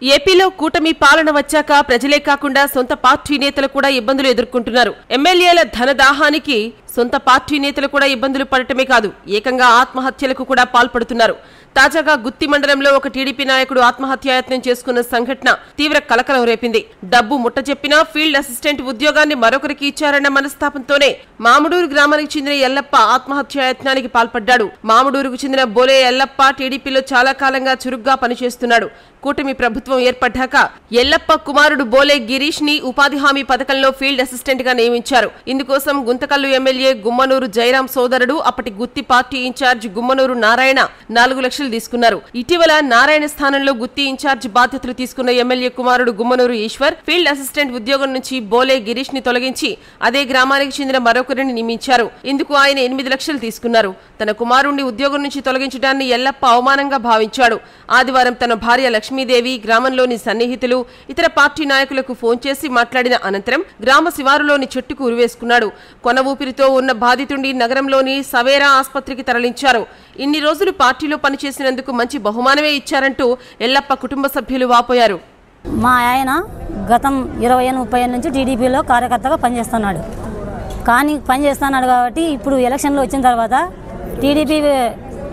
ఏపీలో కూటమి పాలన వచ్చాక ప్రజలే కాకుండా సొంత పార్టీ నేతలు కూడా ఇబ్బందులు ఎదుర్కొంటున్నారు. ఎమ్మెల్యేల ధనదాహానికి సొంత పార్టీ నేతలు కూడా ఇబ్బందులు పడటమే కాదు, ఏకంగా ఆత్మహత్యలకు కూడా పాల్పడుతున్నారు. తాజాగా గుత్తి మండలంలో ఒక టీడీపీ నాయకుడు ఆత్మహత్యాయత్నం చేసుకున్న సంఘటన తీవ్ర కలకలం రేపింది. డబ్బు ముట్టజెప్పినా ఫీల్డ్ అసిస్టెంట్ ఉద్యోగాన్ని మరొకరికి ఇచ్చారన్న మనస్తాపంతోనే మామిడూరు గ్రామానికి చెందిన ఎల్లప్ప ఆత్మహత్యాయత్నానికి పాల్పడ్డాడు. మామిడూరుకు చెందిన బోలే ఎల్లప్ప టీడీపీలో చాలా కాలంగా చురుగ్గా పనిచేస్తున్నాడు. కూటమి ప్రభుత్వం ఏర్పడ్డాక ఎల్లప్ప కుమారుడు బోలే గిరీష్ ని ఉపాధి హామీ పథకంలో ఫీల్డ్ అసిస్టెంట్ గా నియమించారు. ఇందుకోసం గుంతకల్లు ఎమ్మెల్యే గుమ్మనూరు జయరాం సోదరుడు అప్పటి గుత్తి పార్టీ ఇన్ఛార్జ్ గుమ్మనూరు నారాయణ 4 లక్షలు తీసుకున్నారు. ఇటీవల నారాయణ స్థానంలో గుత్తి ఇన్ఛార్జ్ బాధ్యతలు తీసుకున్న ఎమ్మెల్యే కుమారుడు గుమ్మనూరు ఈశ్వర్ ఫీల్డ్ అసిస్టెంట్ ఉద్యోగం నుంచి బోలే గిరీష్ ని తొలగించి అదే గ్రామానికి చెందిన మరొకరిని నియమించారు. ఇందుకు ఆయన 8 లక్షలు తీసుకున్నారు. తన కుమారుణ్ణి ఉద్యోగం నుంచి తొలగించడాన్ని ఎల్లప్ప అవమానంగా భావించాడు. ఆదివారం తన భార్య లక్ష్మీదేవి, గ్రామంలోని సన్నిహితులు, ఇతర పార్టీ నాయకులకు ఫోన్ చేసి మాట్లాడిన అనంతరం గ్రామ శివారులోని చెట్టుకు ఉరివేసుకున్నాడు. కొన ఊపిరితో ఉన్న బాధితుడిని నగరంలోని సవేరా ఆసుపత్రికి తరలించారు. ఇన్ని రోజులు పార్టీలో పనిచేసినందుకు మంచి బహుమానమే ఇచ్చారంటూ ఎల్లప్ప కుటుంబ సభ్యులు వాపోయారు. మా ఆయన గతం 20-30 ఏళ్ళ నుంచి టీడీపీలో కార్యకర్తగా పనిచేస్తున్నాడు. కానీ పనిచేస్తున్నాడు కాబట్టి ఇప్పుడు ఎలక్షన్లో వచ్చిన తర్వాత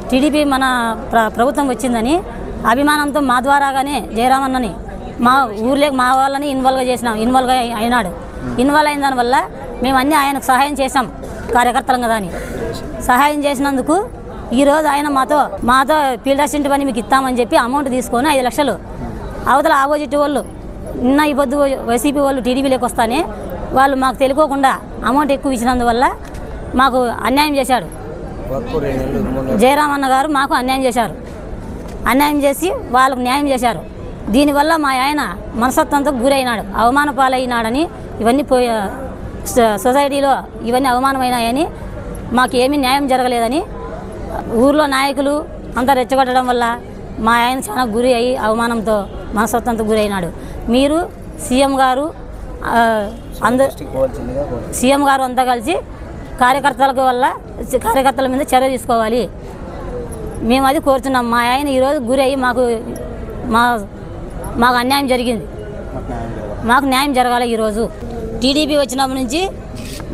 టీడీపీ మన ప్రభుత్వం వచ్చిందని అభిమానంతో మా ద్వారాగానే జయరామన్నని మా ఊర్లోకి మా వాళ్ళని ఇన్వాల్వ్ అయినాడు. ఇన్వాల్వ్ అయిన దానివల్ల మేము అన్నీ ఆయనకు సహాయం చేసాం కార్యకర్తలం కదా అని. సహాయం చేసినందుకు ఈరోజు ఆయన మాతో ఫీల్డ్ అసిస్టెంట్ పని మీకు ఇస్తామని చెప్పి అమౌంట్ తీసుకొని 5 లక్షలు అవతల ఆపోజిట్ వాళ్ళు నిన్న ఈ పొద్దు వైసీపీ వాళ్ళు టీడీపీలోకి వస్తానే వాళ్ళు మాకు తెలియకోకుండా అమౌంట్ ఎక్కువ ఇచ్చినందువల్ల మాకు అన్యాయం చేశాడు. జయరామన్న గారు మాకు అన్యాయం చేశారు. అన్యాయం చేసి వాళ్ళకు న్యాయం చేశారు. దీనివల్ల మా ఆయన మనస్తత్వంతో గురైనాడు, అవమాన పాలైనాడని, ఇవన్నీ సొసైటీలో ఇవన్నీ అవమానమైనాయని, మాకు ఏమీ న్యాయం జరగలేదని ఊర్లో నాయకులు అంతా రెచ్చగొట్టడం వల్ల మా ఆయన చాలా గురి అయ్యి అవమానంతో మనస్తత్వంతో గురైనాడు. మీరు సీఎం గారు అంతా కలిసి కార్యకర్తల మీద చర్య తీసుకోవాలి. మేము అది కోరుతున్నాం. మా ఆయన ఈరోజు గురి అయ్యి మాకు అన్యాయం జరిగింది. మాకు న్యాయం జరగాలి. ఈరోజు టీడీపీ వచ్చినప్పటి నుంచి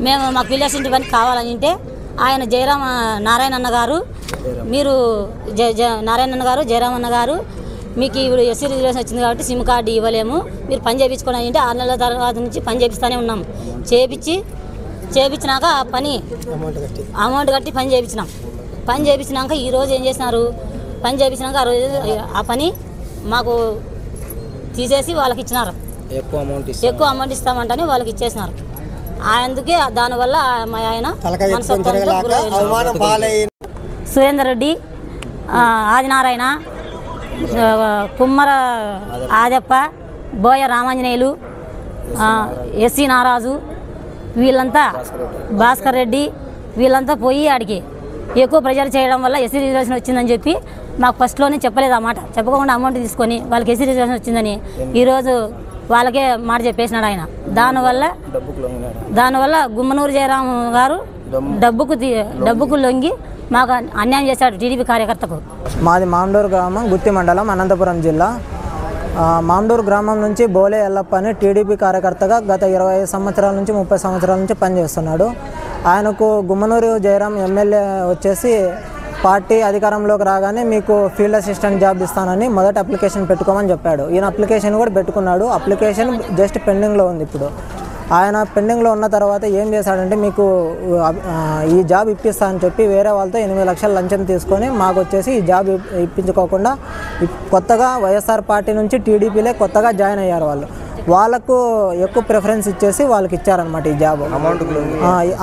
మేము మాకు ఫీల్డ్ అసిస్టెంట్ పని కావాలని అంటే ఆయన నారాయణ అన్న గారు జయరామన్న గారు మీకు ఇప్పుడు ఎస్సీ రిజర్వేషన్ వచ్చింది కాబట్టి సిమ్ కార్డు ఇవ్వలేము, మీరు పని చేయించుకోవడం అంటే 6 నెలల తర్వాత నుంచి పని చేపిస్తూనే ఉన్నాం. చేయించినాక ఆ పని అమౌంట్ కట్టి పని చేయించినాం. పని చేయించినాక ఈరోజు ఏం చేసినారు, పని చేయించినాక ఆ రోజు ఆ పని మాకు తీసేసి వాళ్ళకి ఇచ్చినారు. ఎక్కువ అమౌంట్ ఇస్తామంటని వాళ్ళకి ఇచ్చేసినారు. అందుకే దానివల్ల మా ఆయన సురేందర్ రెడ్డి, ఆదినారాయణ, కుమ్మర ఆదప్ప, బోయ రామాంజనేయులు, ఎస్సీ నారాజు, వీళ్ళంతా భాస్కర్ రెడ్డి వీళ్ళంతా పోయి ఆడికి ఎక్కువ ప్రెజర్ చేయడం వల్ల ఎస్సీ రిజర్వేషన్ వచ్చిందని చెప్పి మాకు ఫస్ట్లోనే చెప్పలేదు. ఆ మాట చెప్పకుండా అమౌంట్ తీసుకొని వాళ్ళకి ఎస్సీ రిజర్వేషన్ వచ్చిందని ఈరోజు వాళ్ళకే మాట చెప్పేసినాడు ఆయన. దానివల్ల గుమ్మనూరు జయరాం గారు డబ్బుకు లొంగి మాకు అన్యాయం చేశాడు టీడీపీ కార్యకర్తకు. మాది మామిడూరు గ్రామం, గుత్తి మండలం, అనంతపురం జిల్లా. మామిడూరు గ్రామం నుంచి బోలే ఎల్లప్ప అని టీడీపీ కార్యకర్తగా గత 25 సంవత్సరాల నుంచి 30 సంవత్సరాల నుంచి పనిచేస్తున్నాడు. ఆయనకు గుమ్మనూరు జయరాం ఎమ్మెల్యే వచ్చేసి పార్టీ అధికారంలోకి రాగానే మీకు ఫీల్డ్ అసిస్టెంట్ జాబ్ ఇస్తానని మొదటి అప్లికేషన్ పెట్టుకోమని చెప్పాడు. ఈయన అప్లికేషన్ కూడా పెట్టుకున్నాడు. అప్లికేషన్ జస్ట్ పెండింగ్లో ఉంది. ఇప్పుడు ఆయన పెండింగ్లో ఉన్న తర్వాత ఏం చేశాడంటే మీకు ఈ జాబ్ ఇప్పిస్తా అని చెప్పి వేరే వాళ్ళతో 8 లక్షల లంచం తీసుకొని మాకు వచ్చేసి ఈ జాబ్ ఇప్పించుకోకుండా కొత్తగా వైఎస్ఆర్ పార్టీ నుంచి టీడీపీలే కొత్తగా జాయిన్ అయ్యారు. వాళ్ళకు ఎక్కువ ప్రిఫరెన్స్ ఇచ్చేసి వాళ్ళకి ఇచ్చారనమాట ఈ జాబ్.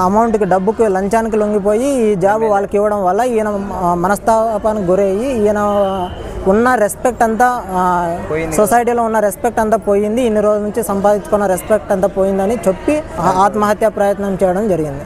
అమౌంట్కి డబ్బుకి లంచానికి లొంగిపోయి ఈ జాబ్ వాళ్ళకి ఇవ్వడం వల్ల ఈయన మనస్తాపానికి గురయ్యి ఈయన ఉన్న రెస్పెక్ట్ అంతా సొసైటీలో ఉన్న రెస్పెక్ట్ అంతా పోయింది, ఇన్ని రోజుల నుంచి సంపాదించుకున్న రెస్పెక్ట్ అంతా పోయిందని చెప్పి ఆత్మహత్య ప్రయత్నం చేయడం జరిగింది.